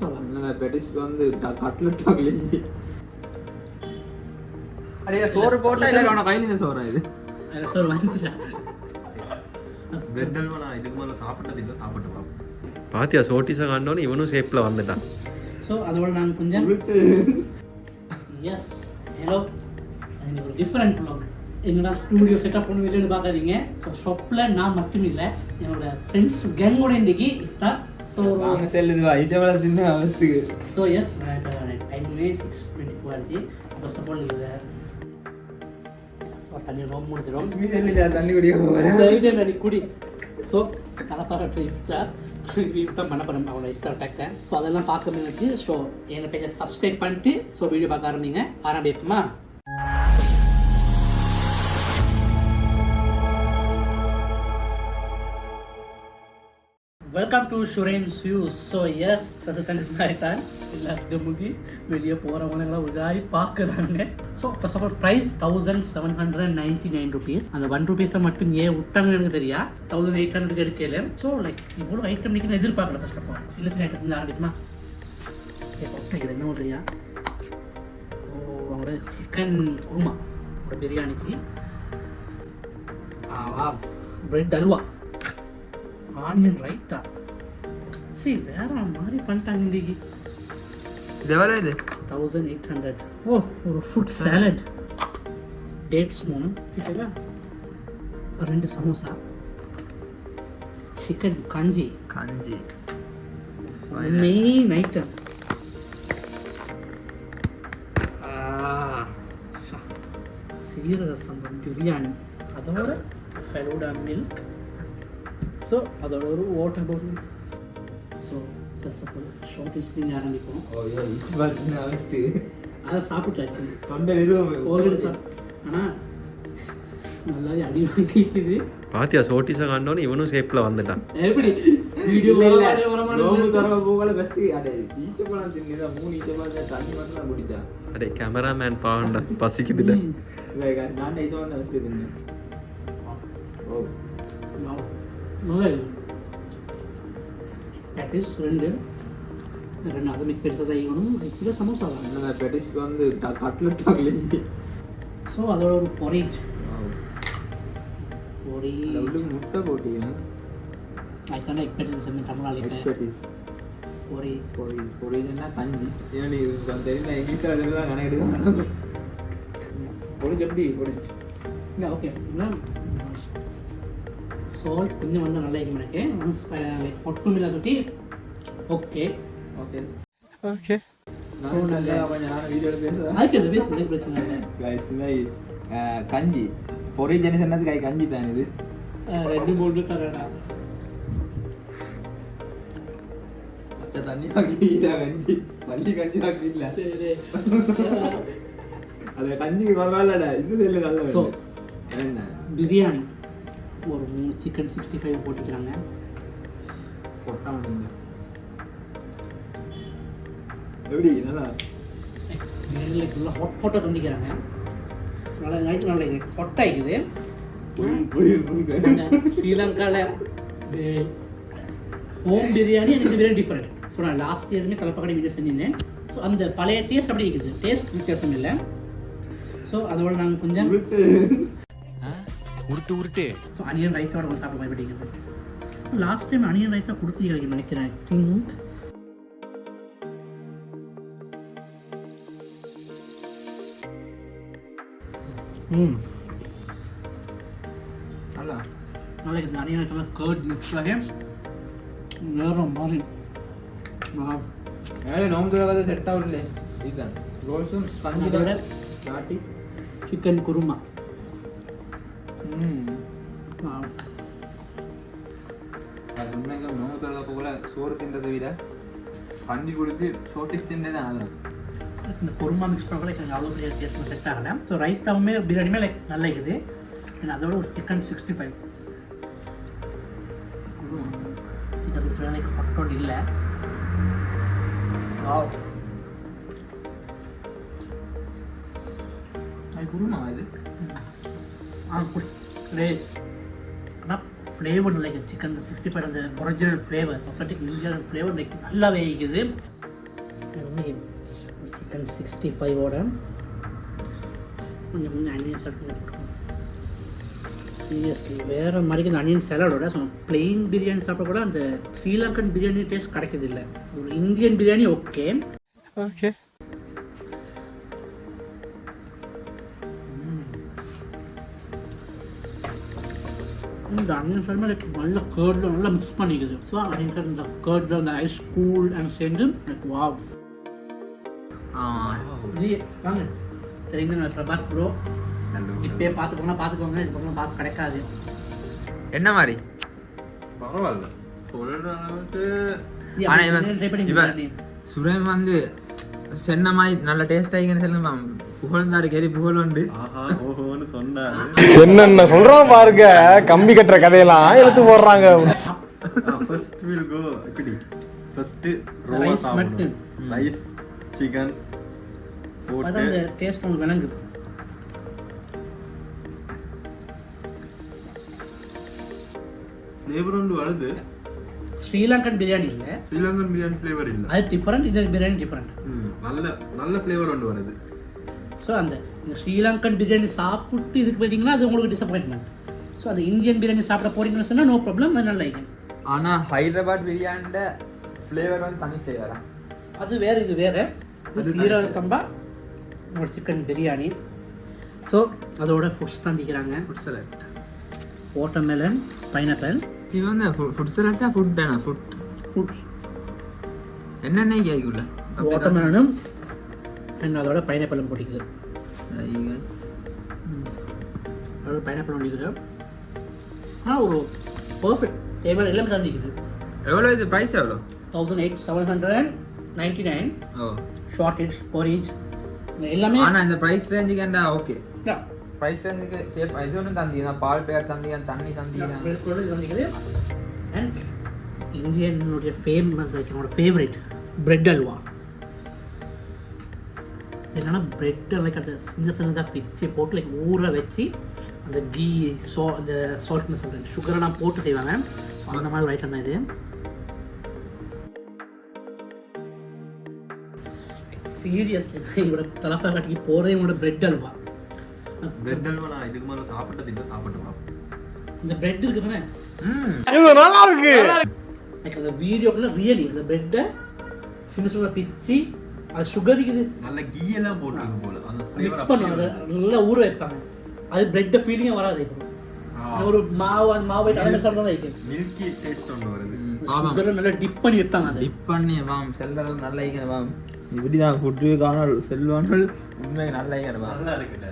பெட்டிஸ்க்கு வந்து கட்லெட் வாங்கலீங்க. அடே சோறு போட்டா இல்ல நான் கையில சோறா இது. சோறு வந்துச்சா? பிரெட் அல்வா நான் இதுக்கு மேல சாப்பிட்டது இல்ல, சாப்பிட்டு பாப்போம். பாத்தியா சோட்டிஸை காண்டோன்னு இவனும் ஷேப்ல வந்துட்டான். ஸோ அதோட நான் கொஞ்சம் எஸ் ஹலோ ஒரு டிஃப்ரெண்ட் வ்ளாக். என்னோட ஸ்டூடியோ செட்டப் ஒன்று வெளியே பார்க்காதீங்க. ஸோ ஷாப்பில் நான் மட்டும் இல்லை, என்னோட ஃப்ரெண்ட்ஸ் கேங்கோட இன்றைக்கி இஃப்தார். ஸோ நாங்கள் செல்லுதுவா ஐச்சவளை தின்னு அவஸ்துக்கு. ஸோ எஸ் டைம்லே 6:24 ஆச்சு. ஃபர்ஸ்ட் ஆஃப் ஆல் நீங்கள் தண்ணி ரொம்ப முடிச்சிடும், தண்ணி குடிக்க போகிறேன் குடி. ஸோ கலப்பார இஃப்தார் தான் பண்ண போகிறேன் அவங்களோட இஃப்தார் டேக்கை. ஸோ அதெல்லாம் பார்க்க முடியாது. ஸோ என்னை பேஜை சப்ஸ்கிரைப் பண்ணிட்டு ஸோ வீடியோ பார்க்க ஆரம்பிப்போமா? வெல்கம் டு ஷுரேம்ஸ் வியூஸ். ஸோ எஸ் தான் எல்லாத்துக்கும் முடி வெளியே போகிறவங்களாம் உதாரி பார்க்குறாங்க. So first of all price 1799 rupees. அந்த 1 ருபீஸை மட்டும் ஏன் விட்டாங்கன்னு எனக்கு தெரியா. 1800 எடுக்கல. ஸோ லைக் இவ்வளோ ஐட்டம் நீங்கள் எதிர்பார்க்கல. ஃபர்ஸ்ட் ஆஃப் ஆல் சின்ன சின்ன ஐட்டம் ஆரம்பிக்குமா? இது என்ன தெரியா? அவங்களோட சிக்கன் குருமா, ஒரு பிரியாணிக்கு பிரெட் அல்வா, ஆனியன் ரைத்தா. சரி வேற மாதிரி பண்ணிட்டாங்க இன்றைக்கி. இது எவ்வளோ இது? 1800. ஓ ஒரு ஃபுட் சாலட், டேட்ஸ் 3, சரிங்களா, 2 சமோசா, சிக்கன் கஞ்சி மெயின் ஐட்டம், சீரக சம்பா பிரியாணி, அதோட ஃபெலூடா மில்க். ஸோ அதோட ஒரு water bottle. So first of all short ஹிஸ்ட்ரிங் ஆரம்பிப்போம். அதை சாப்பிட்டாச்சு, தொண்டை ஆல்ரெடி ஆனால் நல்லாவே அடி வாங்கிக்குது. பாத்தியா சோட்டிஸை காண்டோன்னு இவனும் ஷேப்ல வந்துட்டான். எப்படி வீடியோ போகல பெஸ்ட். அடே ஈச்சப்பழம் தின்னு 3 ஈச்சப்பழம் தண்ணி மட்டும் நான் குடிச்சேன். அடே கேமராமேன் பாவண்டா பசிக்குதுல. நான் ஈச்சப்பழம் தான் பெஸ்ட் தின்னு. ஓ நல்லா பேட்டிஸ் 2 அது மிக் பெருசாக தான் ஈவனும். இப்போ சமோசா அந்த பெட்டிஸ்க்கு வந்து கட்லெட் வாங்கலீங்க. ஸோ அதோட ஒரு பொரேஜ் முட்டை போட்டீங்கன்னா அதுக்கான எக்ஸ்பெக்டேஷன் சொன்ன தமிழால் எக்ஸ்பெக்டிஸ் பொரிஜ்னா கஞ்சி. ஏன்னா இது தெரியுமா இங்கிலீஷில் அதெல்லாம் கணக்கெடுக்க பொரிஜ் எப்படி பொரிஜ் இல்லை ஓகே. சால்ட் கொஞ்சம் வந்து நல்லா இருக்கும் எனக்கு. லைக் ஒட்டும் இல்லை சுட்டி. ஓகே ஓகே ஓகே நான் வீடியோ பேசுகிறேன். அதுக்கு பேசுறது பிரச்சனை இல்லை. கஞ்சி பொரிஜ் என்ன சொன்னது கஞ்சி தான். இது 2 தரடா தண்ணி வாங்கி கஞ்சி பள்ளி கஞ்சி வாங்கி இல்லை அது கஞ்சிக்கு பரவாயில்லடா. இது இல்லை நல்ல. ஸோ என்ன பிரியாணி ஒரு 3 சிக்கன் 65 போட்டுக்கிறாங்க. பொட்டாங்க எப்படி நல்லா பிரியாணியில் ஃபுல்லாக ஹாட் ஃபோட்டோ தந்திக்கிறாங்க. நல்லா நைட்டு நல்லா ஹொட் ஆகிக்குது. ஸ்ரீலங்காவில் ஹோம் பிரியாணி எனக்கு பிரியாணி டிஃப்ரெண்ட். ஸோ நான் லாஸ்ட் இயருமே கலப்பக்கடை வீடியோ செஞ்சிருந்தேன். ஸோ அந்த பழைய டேஸ்ட் அப்படி இருக்குது, டேஸ்ட் வித்தியாசம் இல்லை. ஸோ அதோட நாங்கள் கொஞ்சம் உருட்டு ஸோ அனியன் ரைத்தோட கொஞ்சம் சாப்பிட மாதிரி. லாஸ்ட் டைம் அனியன் ரைத்தா கொடுத்தீங்க நினைக்கிறேன். ஐ திங்க் நல்லா நாளைக்கு இந்த அனியன் ரைத்தெல்லாம் கர்ட் மிக்ஸ் ஆகி வேற மாதிரி. நோம்பு செட் ஆகல. இதுதான் ரோல்ஸும் அதோட சாட்டி சிக்கன் குருமா. அது உண்மையாக நோம்பு திறக்க போகல சோறு தின்றதை விட கஞ்சி குடிச்சு சோட்டிஸ் தின்றே தான் ஆகலாம். இந்த குருமா மிக்ஸ் பண்ண கூட எனக்கு அவ்வளோ பெரிய டேஸ்ட் செட் ஆகலை. ஸோ ரைத்தாவுமே பிரியாணியுமே லைக் நல்லா இருக்குது. அதோட ஒரு சிக்கன் 65 சிக்கன் 65 லைக் ஹாட் இல்லை. அது குருமா இது ஆனால் ஃப்ளேவர் லைக் சிக்கன் 65 அந்த original flavour, authentic Indian flavour like நல்லாவே இருக்குது. சிக்கன் 65ஓட கொஞ்சம் அனியன் சாப்பிட்டு சீரியஸ்லி வேறு மாதிரி இந்த அனியன் சலாடோட ஸோ பிளெயின் பிரியாணி சாப்பிட கூட அந்த ஸ்ரீலங்கன் பிரியாணி டேஸ்ட் கிடைக்கிறது இல்லை. ஒரு இந்தியன் பிரியாணி ஓகே. ஓகே. இந்த அனியன் சலாட் லைக் நல்ல கேர்டில் நல்லா மிக்ஸ் பண்ணிக்குது. ஸோ அனியன் இந்த கேர்டில் அந்த ஐஸ் கூல் அண்ட் சேர்ந்து லைக் வாவ். இது வாங்க தெரியுங்க பிரபாத் ப்ரோ இப்பயே பார்த்துக்கோங்க இது பக்கம் பார்த்து கிடைக்காது. என்ன மாதிரி பரவாயில்ல சொல்ற அளவுக்கு. ஆனா இவன் சுரேம் வந்து சென்ன மாதிரி நல்ல டேஸ்ட் ஆகிங்கன்னு சொல்லுமா புகழ்ந்தாரு கேரி புகழ் உண்டு. ஆஹா ஓஹோன்னு சொன்னாரு. என்னென்ன சொல்றோம் பாருங்க, கம்பி கட்டுற கதையெல்லாம் எடுத்து போடுறாங்க. ஃபர்ஸ்ட் வில் கோ இப்படி ஃபர்ஸ்ட் ரைஸ் மட்டும் ரைஸ் சிக்கன் போட்டு அதான் அந்த டேஸ்ட் உங்களுக்கு விளங்குது. ஃப்ளேவர் ஒன்று வருது. ஸ்ரீலங்கன் பிரியாணி இல்லை, ஸ்ரீலங்கன் பிரியாணி ஃப்ளேவர் இல்லை. அது டிஃப்ரெண்ட், இந்த பிரியாணி டிஃப்ரெண்ட். நல்ல நல்ல ஃப்ளேவர் ஒன்று வருது. ஸோ அந்த ஸ்ரீலங்கன் பிரியாணி சாப்பிட்டு இதுக்கு பார்த்தீங்கன்னா அது உங்களுக்கு டிசப்பாயின்மெண்ட். ஸோ அந்த இந்தியன் பிரியாணி சாப்பிட போறீங்கன்னு சொன்னால் நோ ப்ராப்ளம், அது நல்லா இருக்கும். ஆனா ஹைதராபாத் பிரியாணியோட ஃப்ளேவர் வந்து தனி ஃப்ளேவரா, அது வேறு இது வேறு. இது சீரக சம்பா ஒரு சிக்கன் பிரியாணி. ஸோ அதோட ஃபுட்ஸ் தந்திக்கிறாங்க. Food salad, watermelon, pineapple. இது வந்து ஃபுட் சலாட்டா ஃபுட் தானே? ஃப்ரூட்ஸ் என்னென்ன கேக்குள்ள வாட்டர்மெலனும் அண்ட் அதோட பைனாப்பிளும் பிடிக்குது. அதோட பைனாப்பிள் பிடிக்குது. ஆனால் ஒரு பர்ஃபெக்ட் தேவையான எல்லாமே தந்திக்குது. எவ்வளோ இது ப்ரைஸ் எவ்வளோ? 18,799. ஓ ஷார்டேஜ் porridge எல்லாமே. ஆனா இந்த ப்ரைஸ் ரேஞ்சுக்கு ஓகே. ப்ரைஸ் ரேஞ்சுக்கு சேப் இது ஒன்று தந்தீங்க, பால் பேர் தந்தீங்க, தண்ணி தந்தீங்க. அண்ட் இந்தியனுடைய ஃபேமஸ் என்னோட ஃபேவரட் பிரெட் அல்வா. என்னன்னா பிரெட் லைக் அந்த சின்னதாக பிச்சு போட்டு லைக் ஊற வச்சு அந்த கீ அந்த சால்ட்னஸ் சொல்கிறேன் சுகரெல்லாம் போட்டு செய்வாங்க. அந்த மாதிரி ஐட்டம் தான் இது. சீரியஸ்லி எங்களோட தலப்பா காட்டிக்கு போகிறதே எங்களோட பிரெட் அல்வா. பிரெட் அல்வா நான் இதுக்கு மேலே சாப்பிட்டது இல்லை, சாப்பிட்டு பார்ப்போம். இந்த பிரெட் இருக்குதுன்னு இது நல்லா இருக்கு. லைக் அந்த வீடியோக்குள்ள ரியலி அந்த பிரெட்டை சின்ன பிச்சு அது சுகர் இருக்குது நல்ல கீ எல்லாம் போட்டுருக்கு போல. அந்த மிக்ஸ் பண்ணுவாங்க, அதை நல்லா ஊற வைப்பாங்க. அது பிரெட்டை ஃபீலிங்கே வராது. இப்போ ஒரு மாவு அந்த மாவு அதை சொல்கிறதா இருக்கு. மில்கி டேஸ்ட் ஒன்று வருது. சுகரை நல்லா டிப் பண்ணி வைப்பாங்க. அதை டிப் பண்ணி வாம் செல்லறது நல்லா ஈக்கணும் வாம். இப்படி தான் ஃபுட்டு காணல் செல்வானல் உண்மை நல்லா ஈக்கணும் வாம். நல்லா இருக்குடா.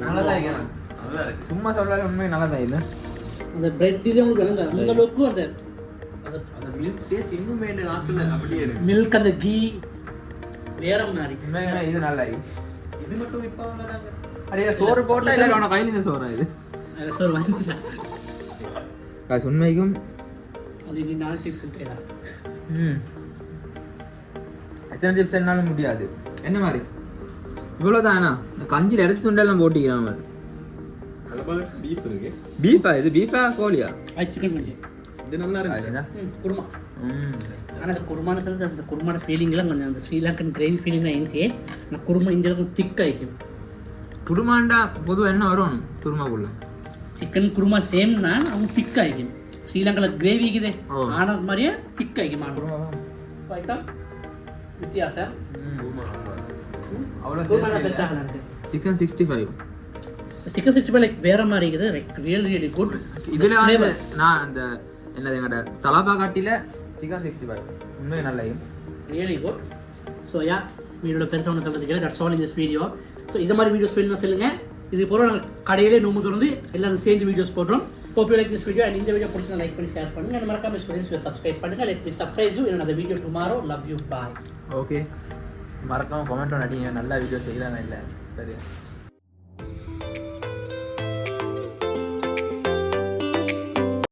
நல்லா தான் ஈக்கணும். நல்லா இருக்கு. சும்மா சொல்றாரு உண்மை நல்லா தான் இல்லை. அந்த பிரெட் இது உங்களுக்கு விளங்க அந்த அளவுக்கு அந்த அந்த மில்க் டேஸ்ட் இன்னும் வேண்டிய நாட்கள் அப்படியே இருக்கு. மில்க் அந்த கீ வேற மாதிரி. உண்மையாக இது நல்லா இது மட்டும் இப்போ நாங்க அடியே சோறு போட்டா இல்லை அவன கையில் இந்த சோறா இது சார் வந்துட்டேன். காசு உண்மைக்கும் அது நீ 4 டிப்ஸ் சொல்லிட்டேடா. எத்தனை டிப்ஸ் என்னாலும் முடியாது. என்ன மாதிரி இவ்வளோதானா? இந்த கஞ்சியில் அரைச்சி துண்டெல்லாம் போட்டிக்கிறாங்க. பீஃப் இருக்கு. பீஃபா? இது பீஃபா கோழியா? அது சிக்கன் மஞ்சள். இது நல்லா இருக்கு. குருமா. ஆனால் அந்த குருமான சொல்றது அந்த குருமான ஃபீலிங்லாம் கொஞ்சம் அந்த ஸ்ரீலங்கன் கிரேவி ஃபீலிங் தான் இருந்துச்சு. நான் குருமா இந்த அளவுக்கு திக்காகிக்கும். குருமாண்டா பொதுவாக என்ன வரும் குருமாக்குள்ள? சிக்கன் குருமா சேம் தான், அவங்க திக்காகிக்கும். ஸ்ரீலங்காவில் கிரேவி இருக்குது ஆனால் மாதிரியே திக்காகிக்கும். ஆயிட்டா வித்தியாசம் அவ்வளோ குருமா செட் ஆகலான்ட்டு. சிக்கன் 65. சிக்கன் 65 லைக் வேற மாதிரி இருக்குது. Like really good. இதில் வந்து நான் அந்த என்னது எங்கள்ட தலாபா காட்டியில் சிக்கன் 65 உண்மையாக நல்லா ரியலி குட். ஸோ யா வீடியோட பெருசாக ஒன்று சொல்கிறதுக்கு that's all in this video. So இந்த மாதிரி வீடியோஸ் வேணும்னு சொல்லுங்கள். இது போல நாங்கள் கடையிலே நோம்பு தொடர்ந்து எல்லாரும் சேர்ந்து வீடியோஸ் போடுறோம். Hope you like this video and இந்த வீடியோ பிடிச்சா லைக் பண்ணி ஷேர் பண்ணுங்க. and மறக்காம ஸ்டூடெண்ட்ஸ் சப்ஸ்கிரைப் பண்ணுங்க. let me surprise you in another video tomorrow. love you, bye. Okay, மறக்காமல் கமெண்ட் பண்ணி அடிங்க. நல்ல வீடியோ செய்யலாம் இல்லை சரி.